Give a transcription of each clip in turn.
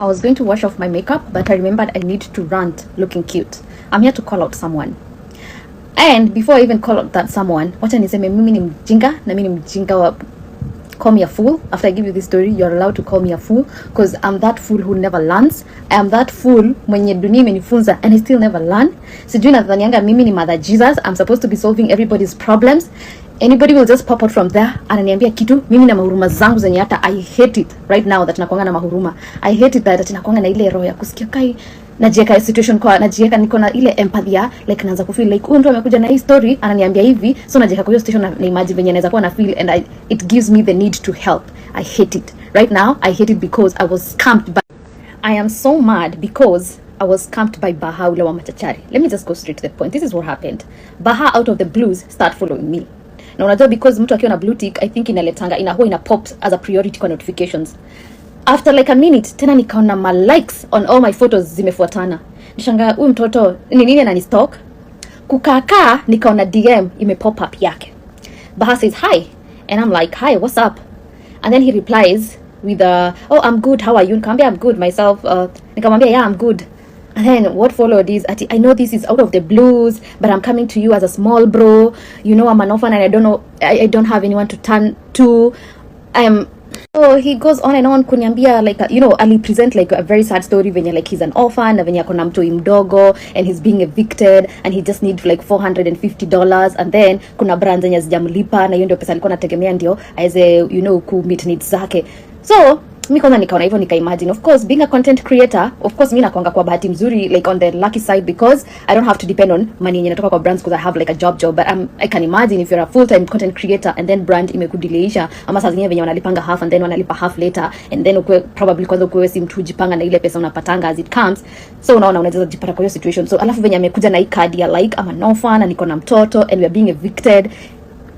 I was going to wash off my makeup, but I remembered I need to rant looking cute. I'm here to call out someone. And before I even call out that someone, wacha niseme mimi ni mjinga na mimi ni mjinga wa call me a fool. After I give you this story, you're allowed to call me a fool because I'm that fool who never learns. I am that fool mwenye dunia imenifunza and I still never learn. Sijui nadhanianga mimi ni Mother Jesus. I'm supposed to be solving everybody's problems. Anybody will just pop out from there ananiambia kitu mimi na mahuruma zangu zenye hata I hate it right now that nakuanga na mahuruma. I hate it that nakuanga na ile roho ya kusikia kai najieka situation kwa najieka niko na ile empathy like naanza ku feel like huyu mtu amekuja na hii story ananiambia hivi, so najieka kwa hiyo situation na imagine venye naweza kuwa na feel and it gives me the need to help. I hate it right now. I hate it because I was scammed by I am so mad because I was scammed by Bahati wa Machachari. Let me just go straight to the point. This is what happened. Baha out of the blues start following me. Na unajua because mtu akiwa na blue tick I think inaletanga ina pop as a priority kwa notifications. After like a minute tena nikaona my likes on all my photos zimefuatana. Nishanga huyu mtoto ni nini ananistalk? Kukaa nikaona DM imepop up yake. Baha says hi and I'm like hi, what's up? And then he replies with oh I'm good, how are you? Nikamwambia I'm good myself. Nikamwambia yeah I'm good. And then what followed is, I know this is out of the blues, but I'm coming to you as a small bro. You know I'm an orphan and I don't have anyone to turn to. So he goes on and on kuniambia like ali present like a very sad story venye like he's an orphan na venye akona mtoi mdogo and he's being evicted and he just need like $450 and then kuna brands zenye zijamlipa na hiyo ndio pesa alikuwa anategemea ndio aweze ku meet needs zake. So mimi kwanza nikaona hivyo imagine, of course being a content creator, of course mimi nakuanga kwa bahati mzuri like on the lucky side because I don't have to depend on money yenye natoka kwa brands because I have like a job but I can imagine if you're a full-time content creator and then brand imekudileisha ama saa zingine venye wanalipanga half and then wanalipa half later and then probably kwanza ukwe si mtu jipanga na ile pesa unapatanga as it comes, so unaona unaweza jipata kwa hiyo situation. So alafu venye amekuja na hii card ya like I'm an orphan na niko na mtoto and we are being evicted,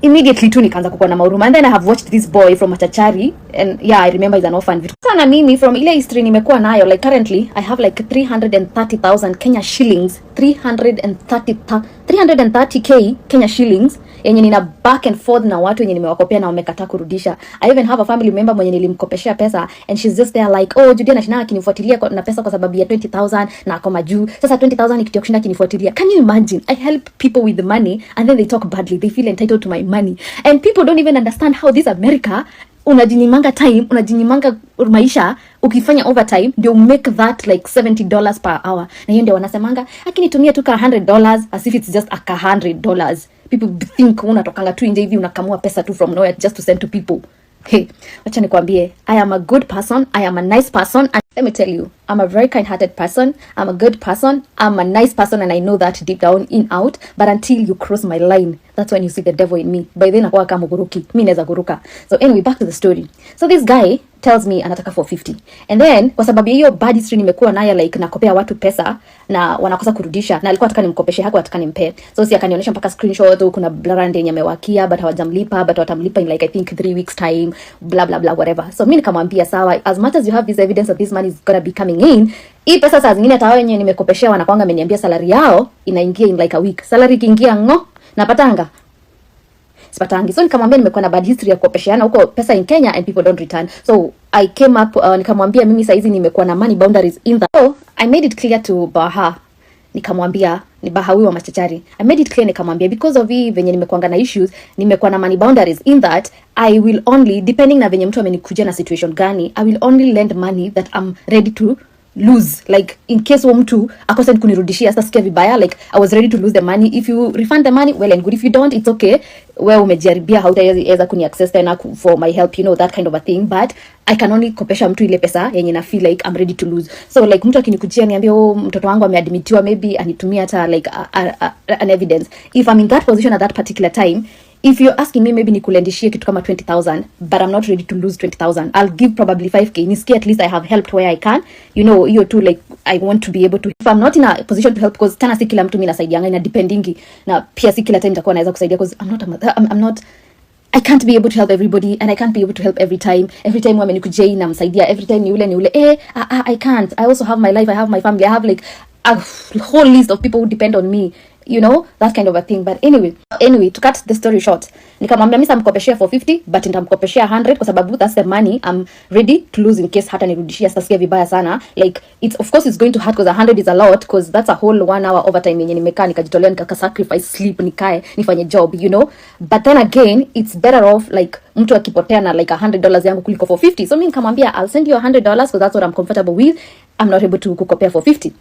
immediately tu nikaanza kukuwa na mauruma. And then I have watched this boy from Machachari and yeah I remember he's an orphan. Sana mimi from ile history nimekuwa nayo like currently I have like 330,000 Kenya shillings, 330k Kenya shillings yenye nina back and forth na watu yenye nimewakopea na wamekataa kurudisha. I even have a family member mwenye nilimkopeshia pesa and she's just there like oh Judy anashinda akinifuatilia na pesa kwa sababu ya 20,000 na akoma juu sasa 20,000 ikitia kushinda akinifuatilia. Can you imagine? I help people with the money and then they talk badly, they feel entitled to my money and people don't even understand how this America unajinyimanga time, unajinyimanga maisha, ukifanya overtime ndio make that like $70 per hour na hiyo ndio wanasemanga akinitumia tu ka $100 as if it's just a $100. People think unatokanga tu nje hivi unakamua pesa tu from nowhere just to send to people. Hey, wacha nikwambie, I am a good person, I am a nice person and let me tell you, I'm a very kind-hearted person, I'm a good person, I'm a nice person and I know that deep down in out, but until you cross my line, that's when you see the devil in me. By then nakuwa kama guruki, mimi naweza guruka. So anyway, back to the story. So this guy tells me anataka $450. And then kwa sababu hiyo bad history nimekuwa nayo like nakopea watu pesa na wanakosa kurudisha na alikuwa anataka nimkopeshe hapo anataka nimpe. So si akanionyesha mpaka screenshot kuna brand yenye amewakia but hawajamlipa but watamlipa in like I think 3 weeks time blah blah blah whatever. So mimi nikamwambia sawa, as much as you have this evidence that this money is gonna be coming in, hii pesa saa zingine hata wao wenyewe nimekopeshea wanakuanga ameniambia salary yao inaingia in like a week. Salary ikiingia napatanga sipatangi. So nikamwambia nimekuwa na bad history ya kukopesheana huko pesa in Kenya and people don't return. So I came up nikamwambia mimi saizi nimekuwa na money boundaries in that. So I made it clear to Baha. Nikamwambia ni Bahati wa Machachari. I made it clear nikamwambia because of hii venye nimekuanga na issues, nimekuwa na money boundaries in that I will only depending na venye mtu amenikuja na situation gani, I will only lend money that I'm ready to lose, like in case wa mtu akose kunirudishia sasa sikia vibaya, like I was ready to lose the money. If you refund the money well and good, if you don't it's okay, wewe umejaribia hautaweza kuni access tena for my help, that kind of a thing, but I can only kopesha mtu ile pesa yenye na feel like I'm ready to lose. So like mtu akinikujia niambie oh mtoto wangu ameadmitiwa, maybe anitumia hata like an evidence. If I'm in that position at that particular time, if you're asking me maybe nikulendishie kitu kama 20,000 but I'm not ready to lose 20,000, I'll give probably 5k. Nisikie at least I have helped where I can, hiyo too, like I want to be able to, if I'm not in a position to help because tana si kila mtu mimi nasaidianga ina dependingi na pia si kila time nitakuwa naweza kusaidia because I'm not I can't be able to help everybody and I can't be able to help every time wamenikujia na msaidia every time ni ule I can't. I also have my life, I have my family, I have like a whole list of people who depend on me you know, that kind of a thing. But anyway, to cut the story short, nikamwambia mimi samkopeshia for 50 but nitamkopeshia 100 kwa sababu that's the money I'm ready to lose in case hata nirudishia. Sasa vibaya sana, like it's of course it's going to hurt because 100 is a lot, because that's a whole 1 hour overtime yenye nimekaa nikajitolea nikaka sacrifice sleep nikae nifanye job, you know. But then again it's better off like mtu akipotea na like $100 yangu kuliko for 50. So mimi nikamwambia I'll send you $100 because that's what I'm comfortable with. I'm not able to kukopea for 50.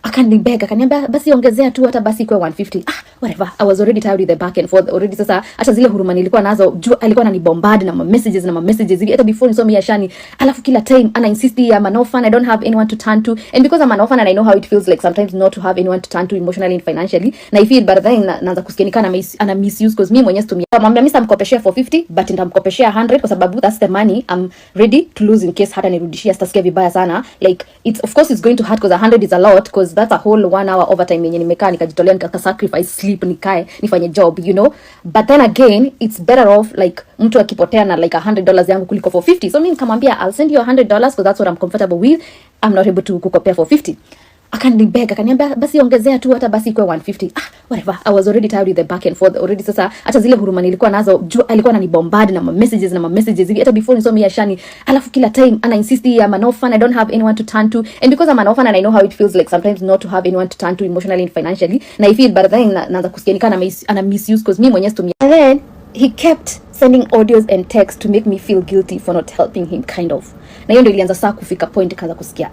Akanibega, akaniambia basi ongezea tu hata basi kwa 150. Whatever. I was already tired with the back and forth already. Sasa hata zile huruma nilikuwa nazo, juu alikuwa ananibombard na messages hivi hata before nisome yashani. Alafu kila time ana insist I'm an orphan, I don't have anyone to turn to, and because I'm an orphan and I know how it feels like sometimes not to have anyone to turn to emotionally and financially, na I feel by the time naanza kusikia ana misuse because mimi mwenyewe situmia. Mwambia mimi samkopeshia for 50 but nitamkopeshia 100 kwa sababu that's the money I'm ready to lose in case hata nirudishia. Sitasikia vibaya sana, like it's of course it's going to hurt because 100 is a lot, because that's a whole 1 hour overtime yenye nimekaa nikajitolea nikaka sacrifice sleep nikae nifanye job, you know. But then again it's better off like mtu akipotea na like $100 yangu kuliko for 50. So mimi nikamwambia I'll send you $100 because that's what I'm comfortable with. I'm not able to kukopea for 50. Akanibega, akaniambia basi ongezea tu hata basi kwa 150. Whatever. I was already tired with the back and forth already. Sasa hata zile huruma nilikuwa nazo, juu alikuwa ananibombard na messages hivi hata before nisome yashani. Alafu kila time ana insist I'm an orphan, I don't have anyone to turn to, and because I'm an orphan and I know how it feels like sometimes not to have anyone to turn to emotionally and financially, na I feel by the time naanza kusikia ana misuse because mimi mwenyewe situmia. And then he kept sending audios and texts to make me feel guilty for not helping him kind of. Na hiyo ndio ilianza saa kufika point kaanza kusikia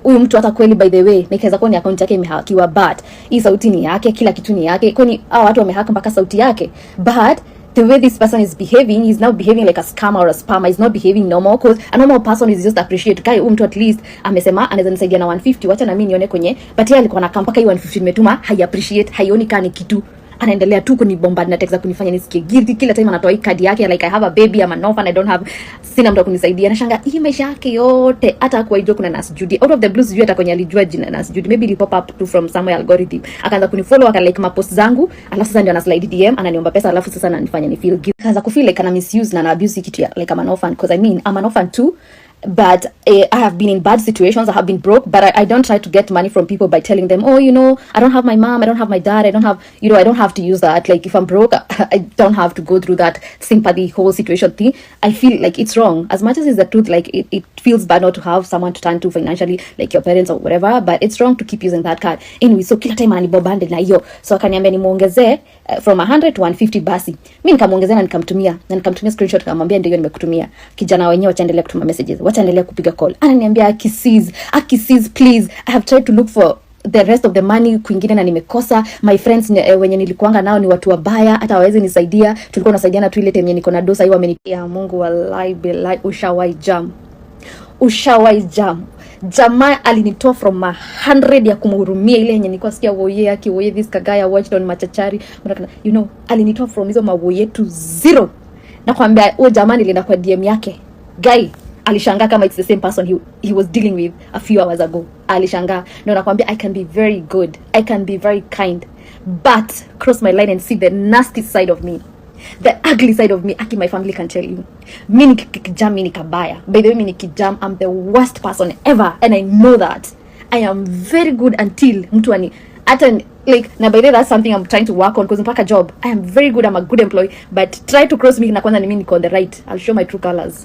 huyu mtu hata kweli by the way nikaweza kuona account yake imehakiwa, but hii sauti ni yake, kila kitu ni yake, kwani hao watu wamehaka mpaka sauti yake. But the way this person is behaving, he's now behaving like a scammer or a spammer. He's not behaving normal, because a normal person is just appreciate kai mtu at least amesema anaweza nisaidia na 150, wacha na mimi nione kwenye, but yeye alikuwa anakaa mpaka 150 nimetuma, hai appreciate, haioni kani kitu, anaendelea tu kunibombard na text kunifanya nisikie guilty kila time. Anatoa kadi yake like I have a baby, I'm an orphan, I don't have, sina mtu kunisaidia. Nashanga hii maisha yake yote hata kwa hiyo kuna Nas Judy out of the blues, sijui hata kwenye alijua jina Nas Judy, maybe it pop up to from somewhere algorithm, akaanza kunifollow aka like mapost zangu, alafu sasa ndio ana slide DM ananiomba pesa, alafu sasa ananifanya ni feel guilty, akaanza kufeel like ana misuse na abuse kitu ya like I'm an orphan, because I mean I'm an orphan too. But I have been in bad situations. I have been broke, but I don't try to get money from people by telling them, oh, you know, I don't have my mom, I don't have my dad, I don't have, you know, I don't have to use that. Like if I'm broke, I don't have to go through that sympathy whole situation thing. I feel like it's wrong. As much as it's the truth, like it feels bad not to have someone to turn to financially, like your parents or whatever, but it's wrong to keep using that card. Anyway, so kila time anibobande na hiyo. So akaniambia nimuongezee from 100 to 150 basi. Mimi nikamuongezea na nikamtumia screenshot, nikamwambia ndio nimeකුtumia. Kijana wenyewe wachaendelea kutuma messages, wachaendelea kupiga call. Ananiambia akisiz please, I have tried to look for the rest of the money kwingine na nimekosa. My friends wenye nilikuanga nao ni watu wabaya, hata hawezi nisaidia. Tulikuwa tunasaidiana tu ile time yenye niko na dosa hiyo amenikia. Mungu wallahi billahi, ushawai jam. Jamaa alinitoa from 100 ya kumhurumia ile yenye nilikuwa sikia woye this kagaya watched on Machachari, you know, alinitoa from hizo mawoye to 0. Na kwambia huyo jamaa nilienda kwa DM yake, guy alishangaa kama it's the same person he was dealing with a few hours ago. Alishangaa. Ndio nakwambia I can be very good, I can be very kind, but cross my line and see the nasty side of me, the ugly side of me. Aki, my family can tell you, mimi nikijam, mimi nikabaya. By the way, mimi nikijam, I'm the worst person ever, and I know that. I am very good until mtu ani like, na by the way, that's something I'm trying to work on, because mpaka job I am very good, I'm a good employee, but try to cross me na kwanza ni mimi niko on the right, I'll show my true colors.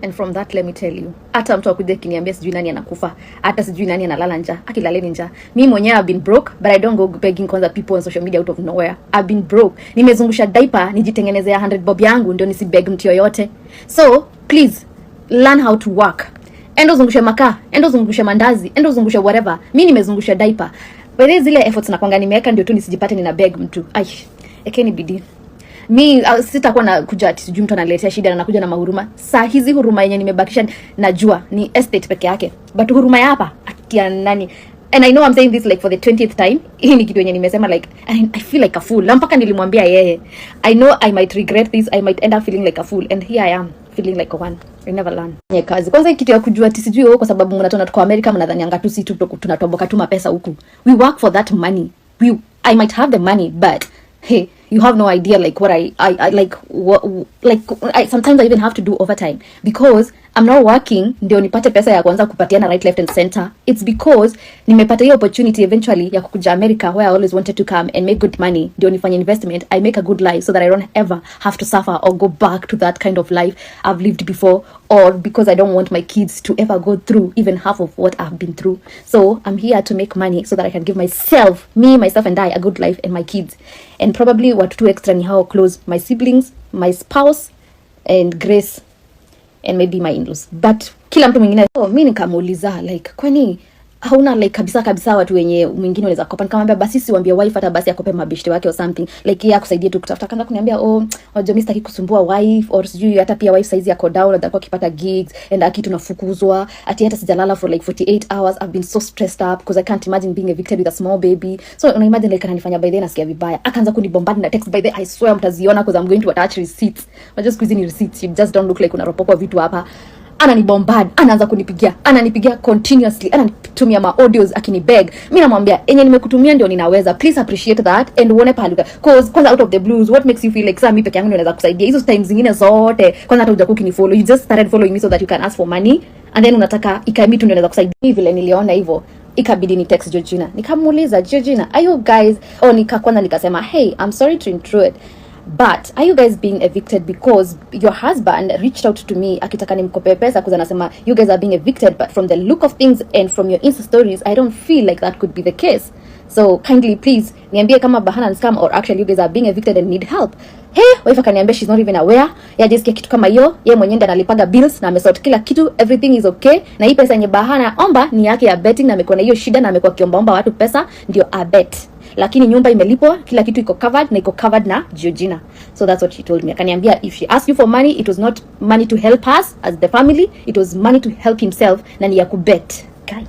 And from that, let me tell you, hata mtu akuje kiniambia sijui nani anakufa, hata sijui nani analala njaa, akilaleni njaa. Mimi mwenyewe I've been broke, but I don't go begging kwanza people on social media out of nowhere. I've been broke. Nimezungusha diaper, nijitengenezea 100 bob yangu ndio nisibeg mtu yoyote. So, please learn how to work. Endo zungushe makaa, endo zungushe mandazi, endo zungushe whatever. Mimi nimezungusha diaper. By the zile efforts na kwanga nimeweka ndio tu nisijipate nina beg mtu. Ekeni bidii. Mi sitakuwa na kuja ati sijui mtu analetea shida na nakuja na mahuruma. Saa hizi huruma yenye nimebakisha najua ni estate peke yake, but huruma ya hapa akia nani? And I know I'm saying this like for the 20th time. Hii ni kitu yenye nimesema like I feel like a fool. Na mpaka nilimwambia yeye, I know I might regret this, I might end up feeling like a fool, and here I am feeling like a one. I never learn. Kazi kwanza kitu ya kujua ati sijui wewe, kwa sababu mnatona tuko America mnadhani anga tu si tu tunatoboka tu mapesa huku. We work for that money. I might have the money, but hey, you have no idea like what I like what like sometimes I even have to do overtime because I'm not working ndio nipate pesa ya kuanza kupatiana right left and center. It's because nimepata hiyo opportunity eventually ya kukuja America where I always wanted to come and make good money. Ndio nifanye investment, I make a good life so that I don't ever have to suffer or go back to that kind of life I've lived before, or because I don't want my kids to ever go through even half of what I've been through. So I'm here to make money so that I can give myself and I a good life, and my kids. And probably what two extra ni how close, my siblings, my spouse, and Grace, and maybe my in-laws. But kila mtu mwingine, mimi nikamuuliza like kwani hauna like kabisa watu wenye mwingine unaweza kopa? Nikamwambia basi siwaambie wife hata basi akope mabishti wake or something like yeye akusaidie tu kutafuta. Kaanza kuniambia unajua mimi sitaki kusumbua wife, or sijui hata pia wife size yako down atakuwa akipata gigs and akitu nafukuzwa ati hata sijalala for like 48 hours. I've been so stressed up because I can't imagine being evicted with a small baby. So una imagine like ananifanya by then nasikia vibaya. Akaanza kunibombard na text by the I swear mtaziona because I'm going to attach receipts. But just squeezing receipts, you just don't look like unaropokwa vitu hapa. Ananibombard, anaanza ananipigia continuously, ananitumia ma audios akinibeg. Mimi namwambia enye nimekutumia ndio ninaweza, please appreciate that and uone pale because kwanza out of the blues what makes you feel like mimi peke yangu ndio naweza kusaidia hizo times zingine zote. Kwanza hata hujakuwa ukinifollow, you just started following me so that you can ask for money and then unataka ikaimi tu ndio naweza kusaidia. Vile niliona hivyo ikabidi ni text Georgina, nikamuuliza Georgina, are you guys kwanza nikasema hey, I'm sorry to intrude, but are you guys being evicted because your husband reached out to me akitaka nimkope pesa because anasema you guys are being evicted, but from the look of things and from your Insta stories I don't feel like that could be the case, so kindly please niambie kama bahana and scam or actually you guys are being evicted and need help. Hey, wife akaniambia she's not even aware ya just kitu kama hiyo, yeye mwenyewe ndiye analipaga bills na amesort kila kitu, everything is okay, na hii pesa yenye bahana omba ni yake ya betting, na amekuwa na hiyo shida na amekuwa kiombaomba watu pesa ndio a bet, lakini nyumba imelipwa, kila kitu iko covered na iko covered na Georgina. So that's what she told me. Akaniambia if she asked you for money, it was not money to help us as the family, it was money to help himself na ni ya kubet. Okay.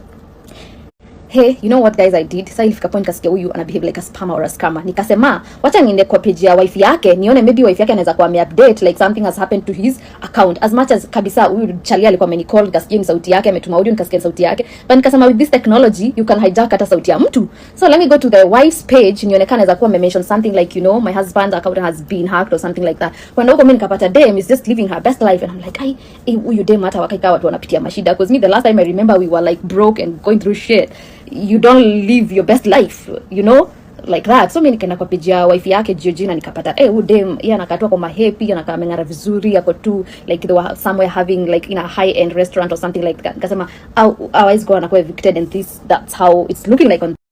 Hey, you know what guys I did? Sasa ilifika point kasikia huyu ana behave like a spammer or a scammer. Nikasema, wacha niende kwa page ya wife yake, nione maybe wife yake anaweza kuwa update like something has happened to his account. As much as kabisa huyu Charlie alikuwa amenicall, nikasikia ni sauti yake, ametuma audio nikasikia sauti yake. But nikasema with this technology, you can hijack hata sauti ya mtu. So let me go to the wife's page, nione kana anaweza kuwa mention something like, you know, my husband's account has been hacked or something like that. Kwa huko mimi nikapata dem is just living her best life, and I'm like, huyu dem hata wakaika watu wanapitia mashida, because me the last time I remember we were like broke and going through shit. You don't live your best life, you know, like that. So mimi nikaenda kwa page ya wife yake Georgina, nikapata udem yeye anakatoa kwa mahappy, anakaa mengara vizuri, yako tu like they were somewhere having like in a high end restaurant or something like that. Nikasema I always go and go evicted and that's how it's looking like on